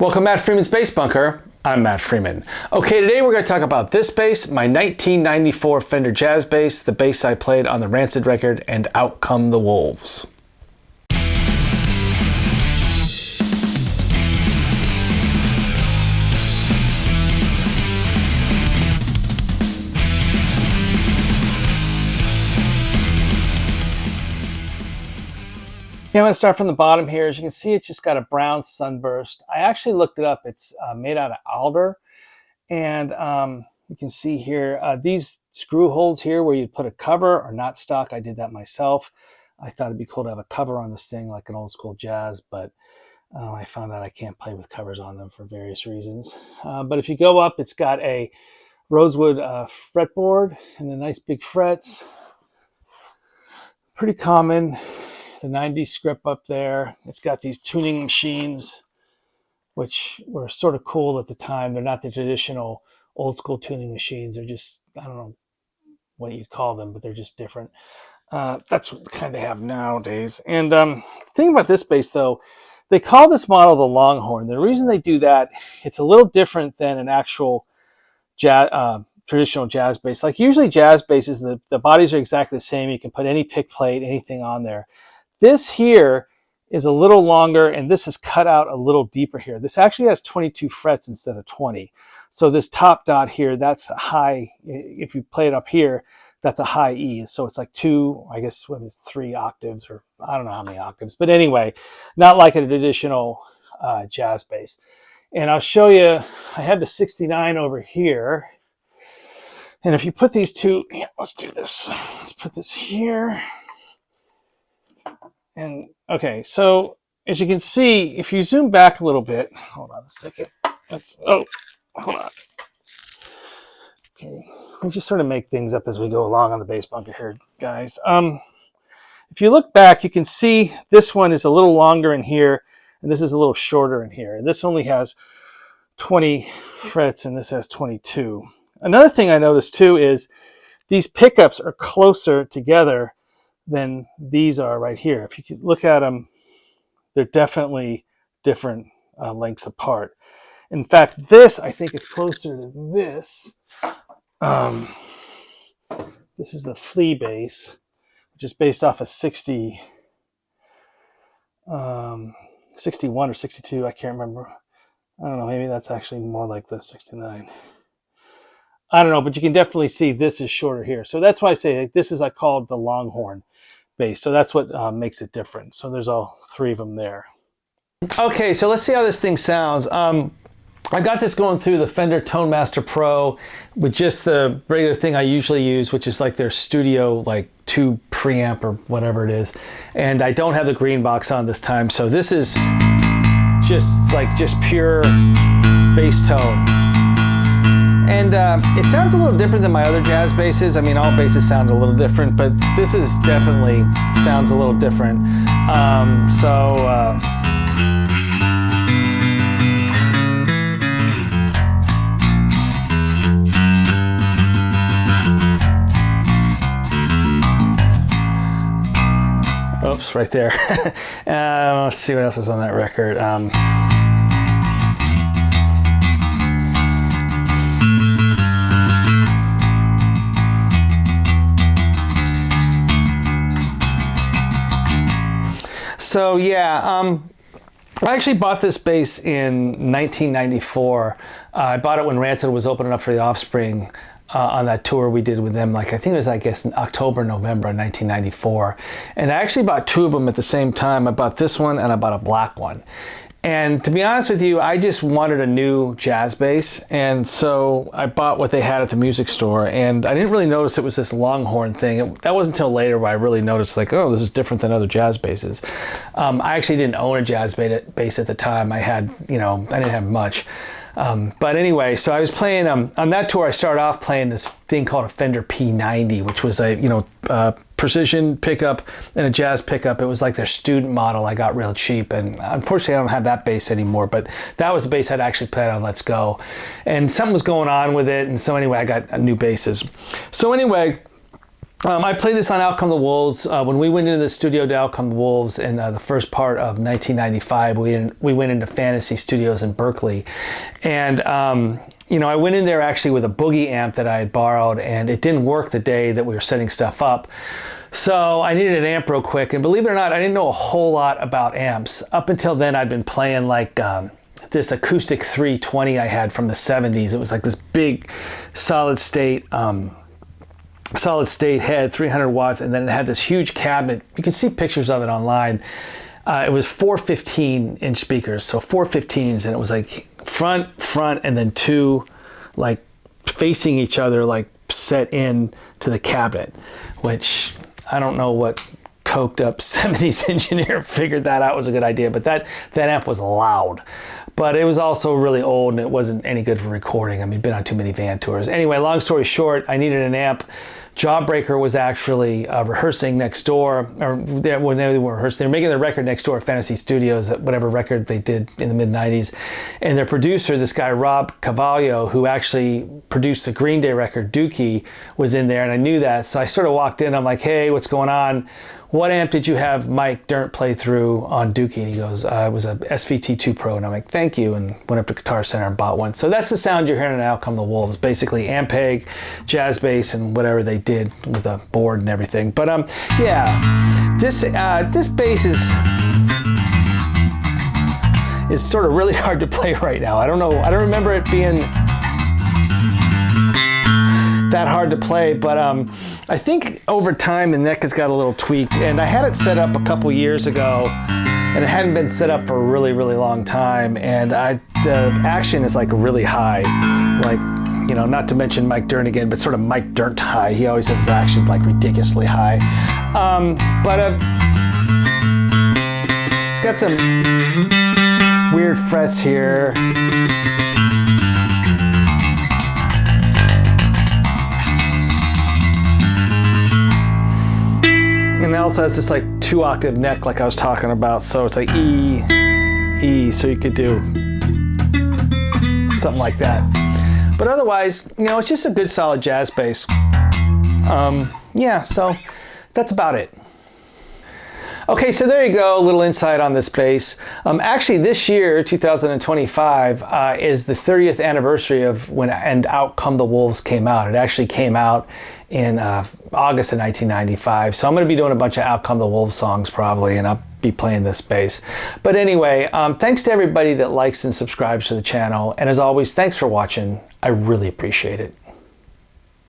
Welcome, Matt Freeman's Bass Bunker. I'm Matt Freeman. Okay, today we're going to talk about this bass, my 1994 Fender Jazz Bass, the bass I played on the Rancid record, and Out Come the Wolves. Yeah, I'm going to start from the bottom here. As you can see, it's just got a brown sunburst. I actually looked it up. It's made out of alder. And you can see here, these screw holes here where you put a cover are not stock. I did that myself. I thought it'd be cool to have a cover on this thing like an old school jazz, but I found out I can't play with covers on them for various reasons. But if you go up, it's got a rosewood fretboard and the nice big frets. Pretty common. The 90s script up there. It's got these tuning machines, which were sort of cool at the time. They're not the traditional old school tuning machines. They're just, I don't know what you'd call them, but they're just different. That's what kind they have nowadays. And the thing about this bass, though, they call this model the Longhorn. The reason they do that, it's a little different than an actual traditional jazz bass. Like usually jazz basses, the bodies are exactly the same. You can put any pick plate, anything on there. This here is a little longer, and this is cut out a little deeper here. This actually has 22 frets instead of 20. So this top dot here, that's a high. If you play it up here, that's a high E. So it's like two, I guess, what is 3 octaves, or I don't know how many octaves. But anyway, not like a traditional jazz bass. And I'll show you, I have the 69 over here. And if you put these two, yeah, let's do this. Let's put this here. And okay, so as you can see, if you zoom back a little bit, hold on a second. Hold on. Okay, we just sort of make things up as we go along on the bass bunker here, guys. If you look back, you can see this one is a little longer in here, and this is a little shorter in here. And this only has 20 frets, and this has 22. Another thing I noticed too is these pickups are closer together than these are right here. If you could look at them, they're definitely different lengths apart. In fact, this I think is closer to this. This is the Flea bass, which is based off a 61 or 62. I can't remember. I don't know. Maybe that's actually more like the 69. I don't know, but you can definitely see this is shorter here. So that's why I say this is, I call it the Longhorn bass. So that's what makes it different. So there's all 3 of them there. Okay, so let's see how this thing sounds. I got this going through the Fender Tone Master Pro with just the regular thing I usually use, which is like their studio, like 2 preamp or whatever it is. And I don't have the green box on this time. So this is just pure bass tone. And it sounds a little different than my other jazz basses. I mean, all basses sound a little different, but this is definitely sounds a little different. Oops, right there. Let's see what else is on that record. So yeah, I actually bought this bass in 1994. I bought it when Rancid was opening up for the Offspring on that tour we did with them. Like I think it was, I guess, in October, November 1994. And I actually bought 2 of them at the same time. I bought this one and I bought a black one. And to be honest with you, I just wanted a new jazz bass, and so I bought what they had at the music store, and I didn't really notice it was this Longhorn thing. That wasn't until later where I really noticed, like, oh, this is different than other jazz basses. I actually didn't own a jazz bass at the time. I had, I didn't have much. But anyway, so I was playing, on that tour, I started off playing this thing called a Fender P90, which was a, precision pickup and a jazz pickup. It was like their student model I got real cheap, and unfortunately I don't have that bass anymore, but that was the bass I'd actually played on Let's Go. And something was going on with it, and so anyway, I got new basses. So anyway, I played this on Out Come the Wolves. When we went into the studio to Out Come the Wolves in the first part of 1995, we went into Fantasy Studios in Berkeley. And, you know, I went in there actually with a Boogie amp that I had borrowed, and it didn't work the day that we were setting stuff up. So I needed an amp real quick. And believe it or not, I didn't know a whole lot about amps. Up until then, I'd been playing like this acoustic 320 I had from the 70s. It was like this big solid state head, 300 watts, and then it had this huge cabinet. You can see pictures of it online. It was 4 15-inch speakers, so 4 15s, and it was like front, and then two like facing each other, like set in to the cabinet, which I don't know what coked up 70s engineer figured that out was a good idea, but that amp was loud. But it was also really old and it wasn't any good for recording. I mean, been on too many van tours. Anyway, long story short, I needed an amp. Jawbreaker was actually rehearsing next door, or when they were rehearsing, they were making their record next door at Fantasy Studios, at whatever record they did in the mid-90s. And their producer, this guy Rob Cavallo, who actually produced the Green Day record Dookie, was in there, and I knew that. So I sort of walked in, I'm like, hey, what's going on? What amp did you have Mike Dirnt play through on Dookie? And he goes, it was a SVT2 Pro. And I'm like, thank you, and went up to Guitar Center and bought one. So that's the sound you're hearing in Out Come the Wolves, basically Ampeg, Jazz Bass, and whatever they did with a board and everything. But yeah, this bass is sort of really hard to play right now. I don't know, I don't remember it being that hard to play, but I think over time the neck has got a little tweaked, and I had it set up a couple years ago and it hadn't been set up for a really long time, and the action is like really high, like, you know, not to mention Mike Dirnt again, but sort of Mike Dirnt high. He always has his actions like ridiculously high. But it's got some weird frets here. And it also has this like 2-octave neck like I was talking about, so it's like E, E, so you could do something like that. But otherwise, you know, it's just a good solid jazz bass. Yeah, so that's about it. Okay, so there you go, a little insight on this bass. Actually, this year, 2025, is the 30th anniversary of when And Out Come the Wolves came out. It actually came out in August of 1995. So I'm going to be doing a bunch of Out Come the Wolves songs probably, and I'll be playing this bass. But anyway, thanks to everybody that likes and subscribes to the channel. And as always, thanks for watching. I really appreciate it.